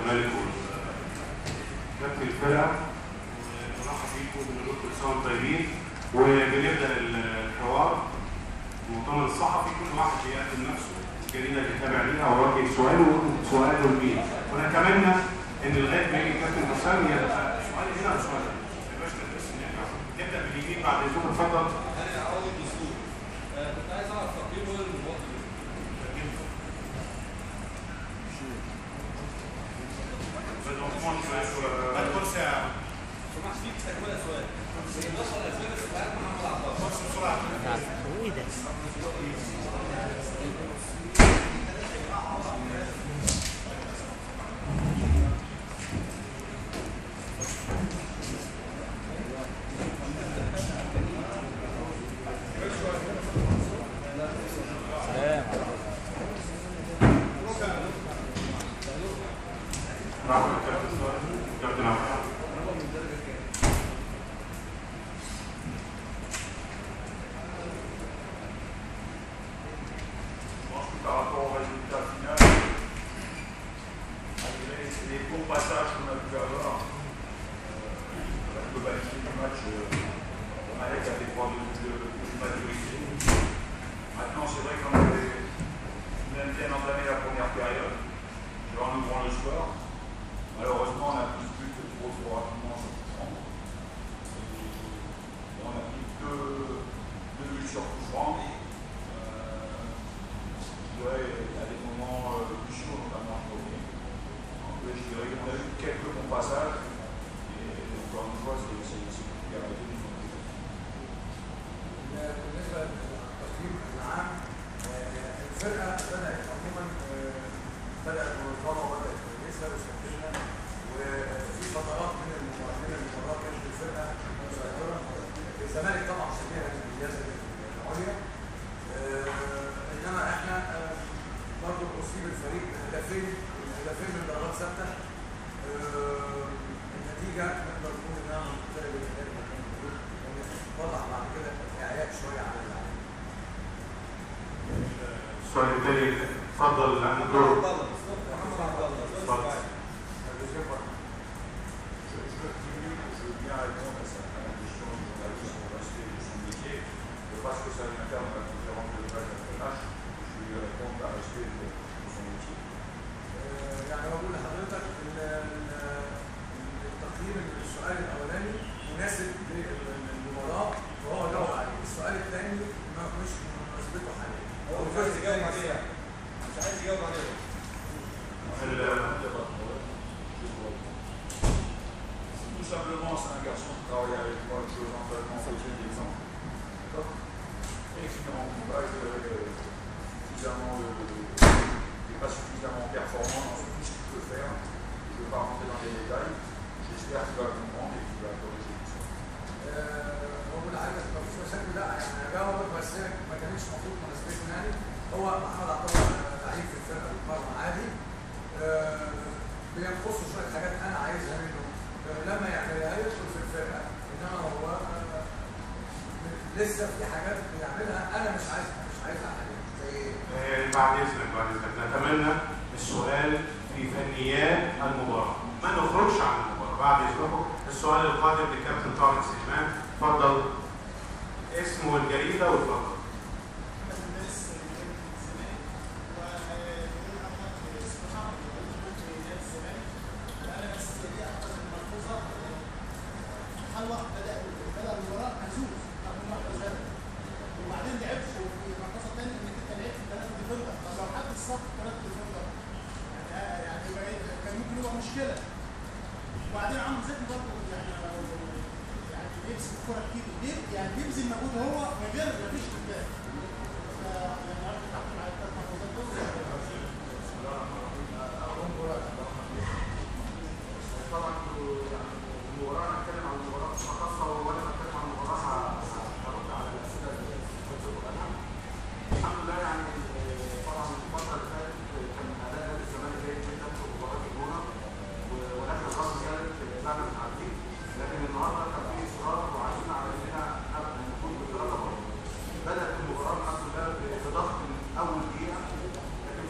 الزمالك وكابتن الفرقه، ونرحب بيكم ونقول كل سنه وانتم طيبين. وبنبدا الحوار المؤتمر الصحفي، كل واحد بيقدم نفسه، الجريده اللي تابع ليها ويوجه سؤاله لمين. ونتمنى ان لغايه ما يجي كابتن حسام يبقى سؤال هنا وسؤال هنا. ما يبقاش نبدا باليمين بعد اذنكم. اتفضل. انا عاوز دستور. كنت عايز اعرف تقييم وزن المواطن. هتكون ساعه. سمعت فيك تكمله سؤال. من اشهر اسباب استبعاد محمد عبد الله. بسرعه. هو ايه ده؟ بدأت المباراة الحمد لله بضغط من أول دقيقة، لكن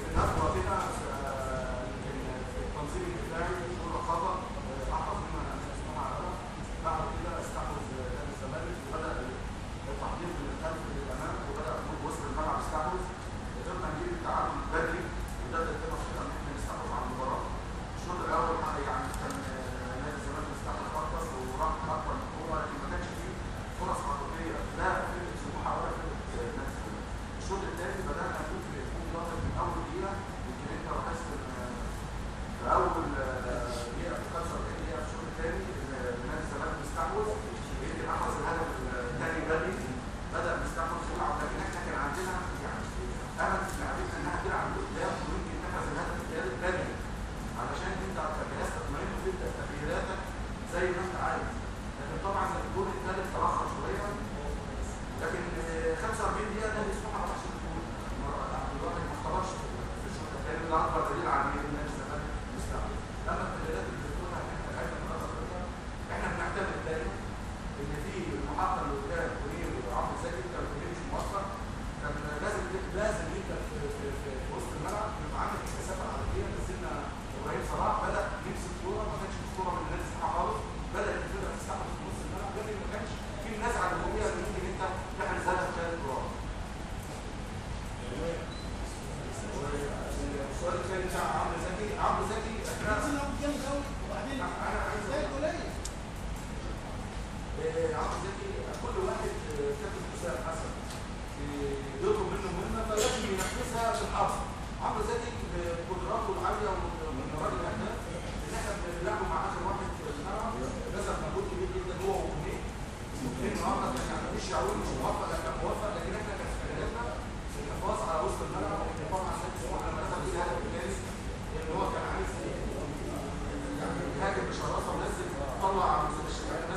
عنصر الشباب